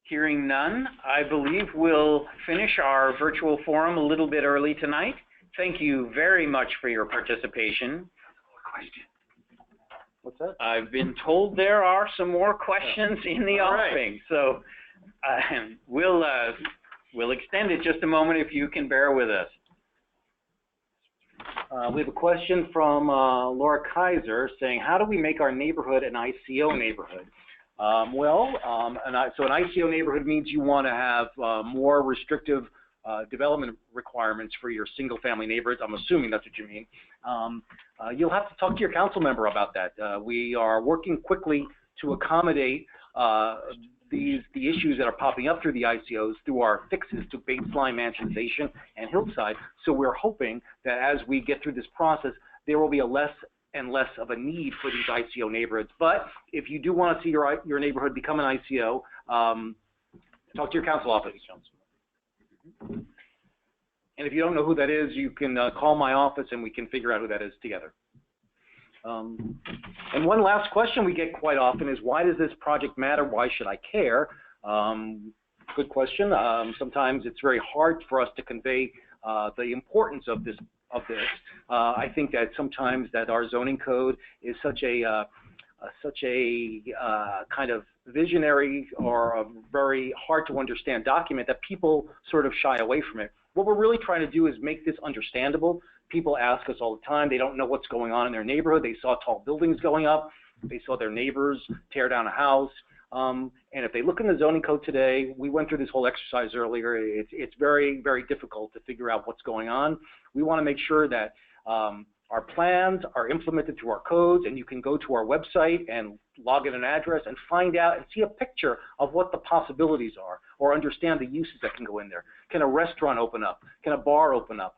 Hearing none, I believe we'll finish our virtual forum a little bit early tonight. Thank you very much for your participation. What's that? I've been told there are some more questions in the offing, so we'll extend it just a moment if you can bear with us. We have a question from Laura Kaiser saying, how do we make our neighborhood an ICO neighborhood? So an ICO neighborhood means you want to have more restrictive development requirements for your single-family neighborhoods. I'm assuming that's what you mean. You'll have to talk to your council member about that. We are working quickly to accommodate the issues that are popping up through the ICOs through our fixes to baseline mansionization and hillside. So we're hoping that as we get through this process, there will be a less and less of a need for these ICO neighborhoods. But if you do want to see your neighborhood become an ICO, talk to your council office. And if you don't know who that is, you can call my office and we can figure out who that is together. And one last question we get quite often is, why does this project matter? Why should I care? Good question. Sometimes it's very hard for us to convey the importance of this. I think that sometimes that our zoning code is such a kind of visionary or a very hard to understand document that people sort of shy away from it. What we're really trying to do is make this understandable. People ask us all the time, they don't know what's going on in their neighborhood. They saw tall buildings going up. They saw their neighbors tear down a house. And if they look in the zoning code today, we went through this whole exercise earlier, it's very, very difficult to figure out what's going on. We want to make sure that our plans are implemented through our codes, and you can go to our website and log in an address and find out and see a picture of what the possibilities are, or understand the uses that can go in there. Can a restaurant open up? Can a bar open up?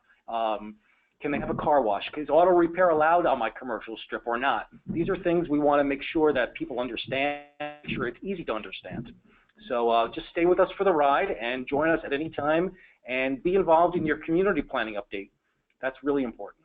Can they have a car wash? Is auto repair allowed on my commercial strip or not? These are things we want to make sure that people understand, make sure it's easy to understand. So just stay with us for the ride and join us at any time and be involved in your community planning update. That's really important.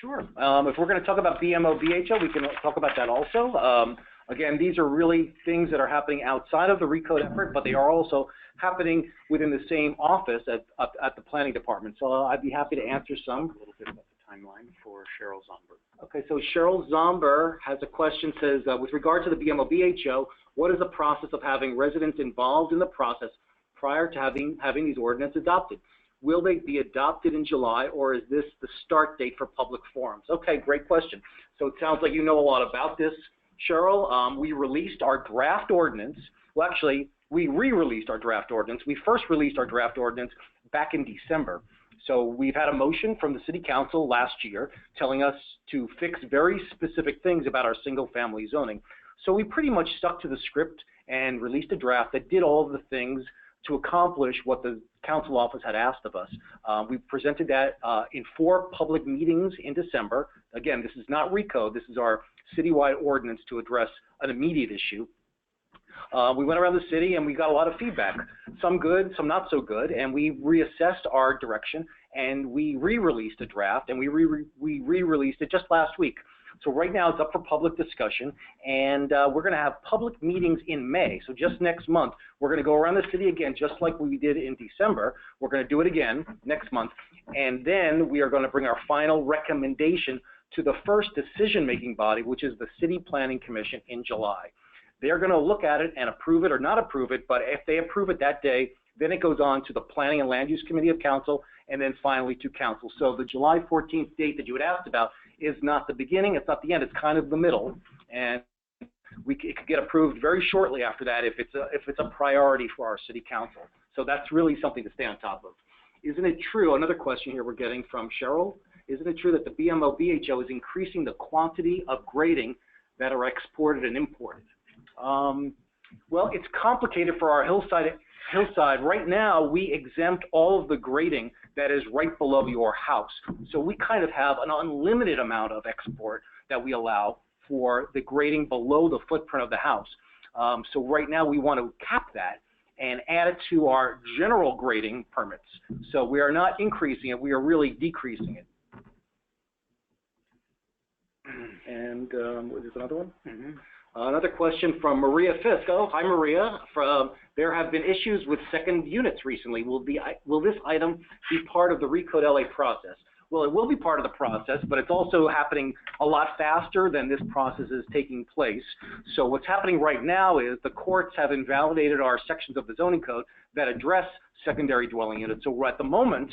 Sure. If we're going to talk about BMO, BHO, we can talk about that also. Again, these are really things that are happening outside of the recode effort, but they are also happening within the same office at the planning department. So I'd be happy to answer some. A little bit about the timeline for Cheryl Zomber. Okay, so Cheryl Zomber has a question, says, with regard to the BMO, BHO, what is the process of having residents involved in the process prior to having these ordinances adopted? Will they be adopted in July, or is this the start date for public forums? Okay, great question. So it sounds like you know a lot about this, Cheryl. We released our draft ordinance. Well, actually, we re-released our draft ordinance. We first released our draft ordinance back in December. So we've had a motion from the City Council last year telling us to fix very specific things about our single-family zoning. So we pretty much stuck to the script and released a draft that did all of the things to accomplish what the council office had asked of us. We presented that in 4 public meetings in December. Again, this is not recode. This is our citywide ordinance to address an immediate issue. We went around the city and we got a lot of feedback, some good, some not so good, and we reassessed our direction and we re-released a draft, and we re-released it just last week. So right now it's up for public discussion, and we're going to have public meetings in May. So just next month, we're going to go around the city again, just like we did in December. We're going to do it again next month, and then we are going to bring our final recommendation to the first decision-making body, which is the City Planning Commission, in July. They're going to look at it and approve it or not approve it, but if they approve it that day, then it goes on to the Planning and Land Use Committee of Council, and then finally to Council. So the July 14th date that you had asked about is not the beginning, it's not the end, it's kind of the middle, and it could get approved very shortly after that if it's a priority for our City Council. So that's really something to stay on top of. Isn't it true, another question here we're getting from Cheryl, isn't it true that the BMO BHO is increasing the quantity of grading that are exported and imported? Well, it's complicated for our hillside. Right now, we exempt all of the grading that is right below your house. So we kind of have an unlimited amount of export that we allow for the grading below the footprint of the house. So right now, we want to cap that and add it to our general grading permits. So we are not increasing it, we are really decreasing it. And there's another one? Mm-hmm. Another question from Maria Fisk. Oh, hi Maria. There have been issues with second units recently. Will this item be part of the recode LA process? Well, it will be part of the process, but it's also happening a lot faster than this process is taking place. So what's happening right now is the courts have invalidated our sections of the zoning code that address secondary dwelling units. So at the moment,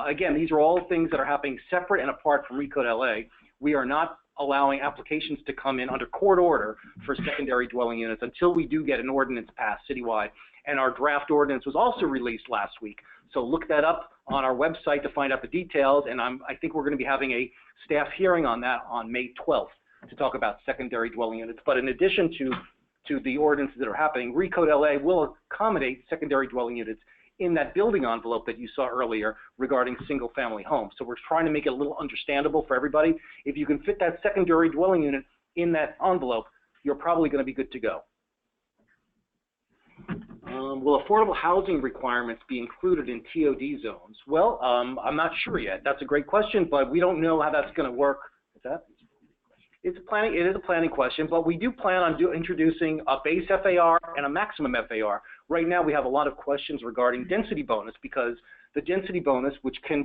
again, these are all things that are happening separate and apart from recode LA. We are not allowing applications to come in under court order for secondary dwelling units until we do get an ordinance passed citywide. And our draft ordinance was also released last week. So look that up on our website to find out the details. And I think we're going to be having a staff hearing on that on May 12th to talk about secondary dwelling units. But in addition to the ordinances that are happening, recode LA will accommodate secondary dwelling units in that building envelope that you saw earlier regarding single-family homes. So we're trying to make it a little understandable for everybody. If you can fit that secondary dwelling unit in that envelope, you're probably going to be good to go. Will affordable housing requirements be included in TOD zones? Well, I'm not sure yet. That's a great question, but we don't know how that's going to work. What's that? It is a planning question, but we do plan on introducing a base FAR and a maximum FAR. Right now, we have a lot of questions regarding density bonus because the density bonus, which can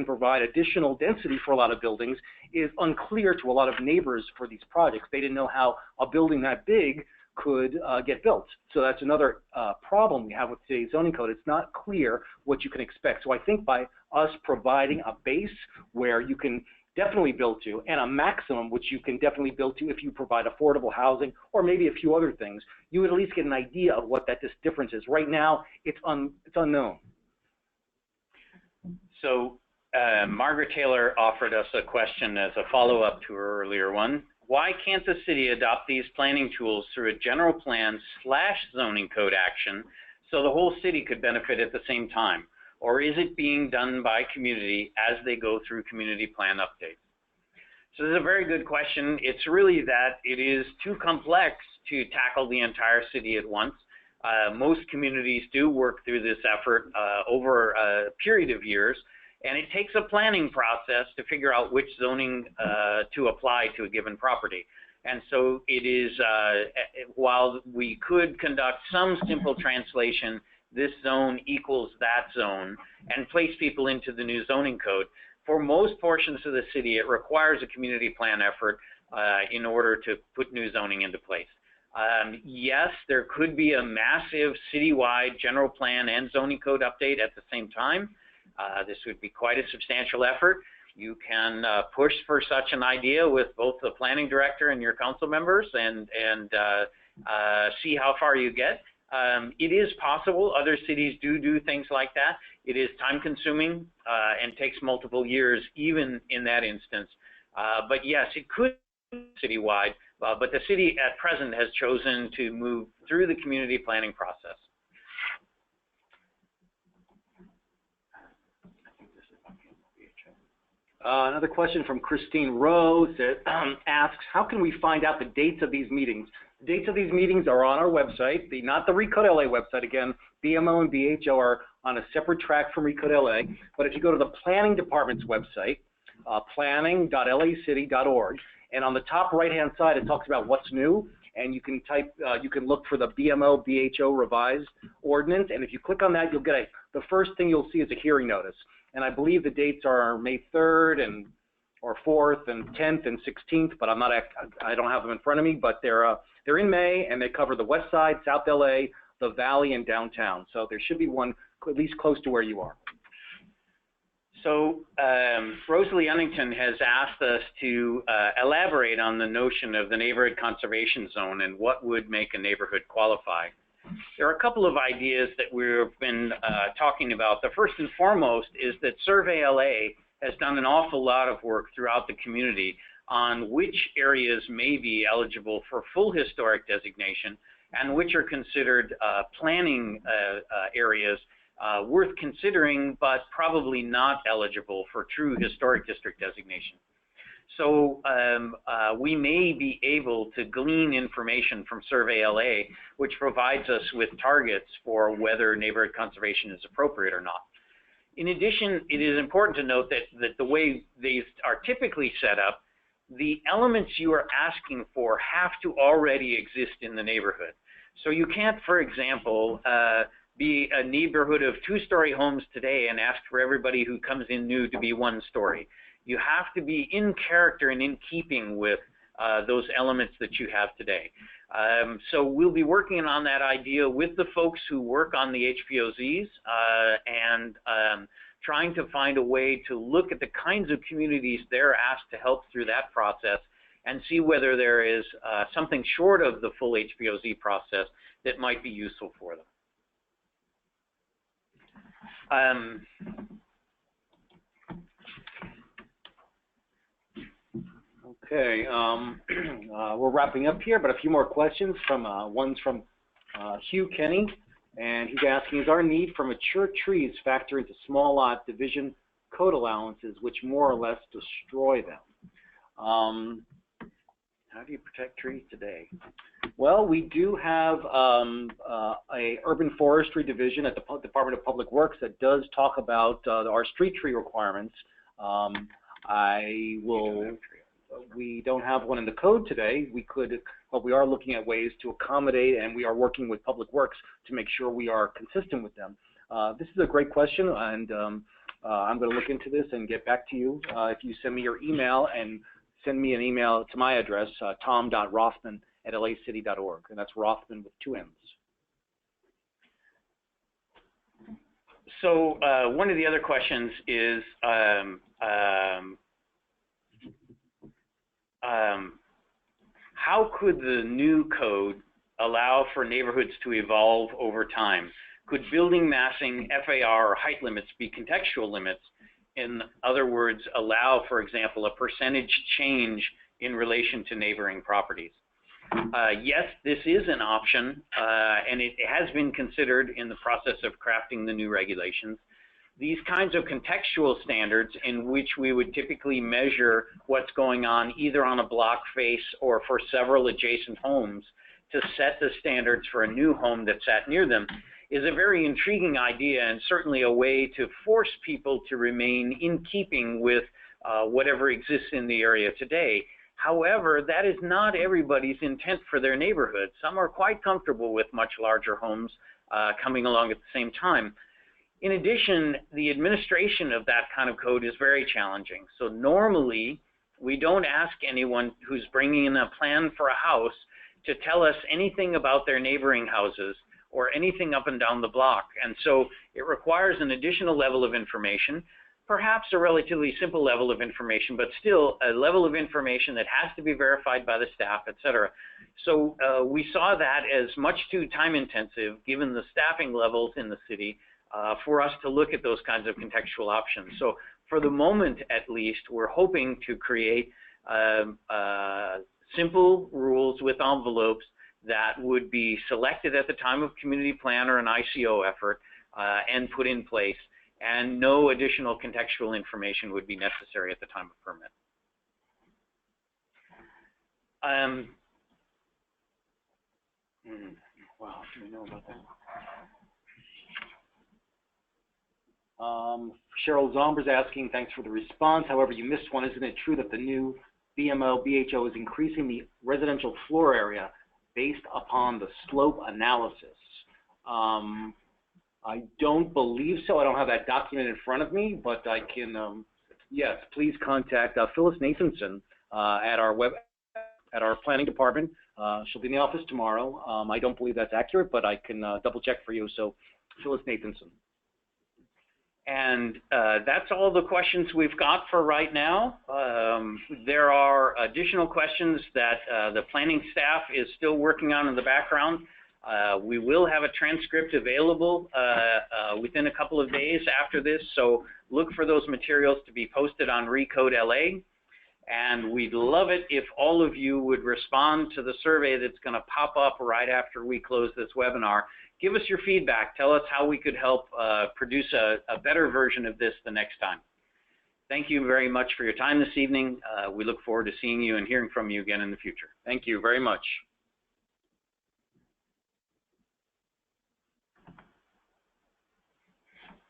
provide additional density for a lot of buildings, is unclear to a lot of neighbors for these projects. They didn't know how a building that big could get built. So that's another problem we have with today's zoning code. It's not clear what you can expect. So I think by us providing a base where you can definitely build to, and a maximum which you can definitely build to if you provide affordable housing or maybe a few other things, you would at least get an idea of what that difference is. Right now, it's unknown. So Margaret Taylor offered us a question as a follow-up to her earlier one. Why can't the city adopt these planning tools through a general plan / zoning code action so the whole city could benefit at the same time? Or is it being done by community as they go through community plan updates? So this is a very good question. It's really that it is too complex to tackle the entire city at once. Most communities do work through this effort over a period of years, and it takes a planning process to figure out which zoning to apply to a given property. And so it is, while we could conduct some simple translation, this zone equals that zone, and place people into the new zoning code, for most portions of the city, it requires a community plan effort in order to put new zoning into place. Yes, there could be a massive citywide general plan and zoning code update at the same time. This would be quite a substantial effort. You can push for such an idea with both the planning director and your council members and see how far you get. It is possible. Other cities do things like that. It is time consuming and takes multiple years even in that instance. But yes, it could be citywide, but the city at present has chosen to move through the community planning process. Another question from Christine Rose that asks, how can we find out the dates of these meetings? The dates of these meetings are on our website, not the Recode LA website. Again, BMO and BHO are on a separate track from Recode LA. But if you go to the planning department's website, planning.lacity.org, and on the top right-hand side, it talks about what's new, and you can type, you can look for the BMO BHO revised ordinance, and if you click on that, you'll get the first thing you'll see is a hearing notice. And I believe the dates are May 3rd or 4th and 10th and 16th, but I don't have them in front of me, but they're in May, and they cover the west side, South LA, the Valley, and downtown. So there should be one at least close to where you are. So Rosalie Unnington has asked us to elaborate on the notion of the neighborhood conservation zone and what would make a neighborhood qualify. There are a couple of ideas that we've been talking about. The first and foremost is that Survey LA has done an awful lot of work throughout the community on which areas may be eligible for full historic designation and which are considered planning areas worth considering, but probably not eligible for true historic district designation. So we may be able to glean information from Survey LA, which provides us with targets for whether neighborhood conservation is appropriate or not. In addition, it is important to note that the way these are typically set up, the elements you are asking for have to already exist in the neighborhood. So you can't, for example, be a neighborhood of 2-story homes today and ask for everybody who comes in new to be 1-story. You have to be in character and in keeping with those elements that you have today. So we'll be working on that idea with the folks who work on the HPOZs and trying to find a way to look at the kinds of communities they're asked to help through that process and see whether there is something short of the full HPOZ process that might be useful for them. Okay, we're wrapping up here, but a few more questions from one's from Hugh Kenny. And he's asking, is our need for mature trees factor into small lot division code allowances, which more or less destroy them? How do you protect trees today? Well, we do have a urban forestry division at the Department of Public Works that does talk about our street tree requirements. We don't have one in the code today. We could, but we are looking at ways to accommodate, and we are working with Public Works to make sure we are consistent with them. This is a great question, and I'm going to look into this and get back to you. If you send me your email and send me an email to my address, tom.rothman@lacity.org, and that's Rothman with 2 M's. So one of the other questions is, how could the new code allow for neighborhoods to evolve over time? Could building massing, FAR, or height limits be contextual limits? In other words, allow, for example, a percentage change in relation to neighboring properties? Yes, this is an option, and it has been considered in the process of crafting the new regulations. These kinds of contextual standards, in which we would typically measure what's going on either on a block face or for several adjacent homes to set the standards for a new home that's sat near them, is a very intriguing idea, and certainly a way to force people to remain in keeping with whatever exists in the area today. However, that is not everybody's intent for their neighborhood. Some are quite comfortable with much larger homes coming along at the same time. In addition, the administration of that kind of code is very challenging. So normally, we don't ask anyone who's bringing in a plan for a house to tell us anything about their neighboring houses or anything up and down the block. And so it requires an additional level of information, perhaps a relatively simple level of information, but still a level of information that has to be verified by the staff, et cetera. So we saw that as much too time intensive, given the staffing levels in the city, for us to look at those kinds of contextual options. So for the moment, at least, we're hoping to create simple rules with envelopes that would be selected at the time of community plan or an ICO effort and put in place, and no additional contextual information would be necessary at the time of permit. Wow, do we know about that? Cheryl Zomber's asking, thanks for the response. However, you missed one. Isn't it true that the new BHO is increasing the residential floor area based upon the slope analysis? I don't believe so. I don't have that document in front of me, but I can, yes, please contact Phyllis Nathanson at our planning department. She'll be in the office tomorrow. I don't believe that's accurate, but I can double check for you. So Phyllis Nathanson. And that's all the questions we've got for right now. There are additional questions that the planning staff is still working on in the background. We will have a transcript available within a couple of days after this, so look for those materials to be posted on Recode LA. And we'd love it if all of you would respond to the survey that's going to pop up right after we close this webinar. Give us your feedback. Tell us how we could help produce a better version of this the next time. Thank you very much for your time this evening. We look forward to seeing you and hearing from you again in the future. Thank you very much.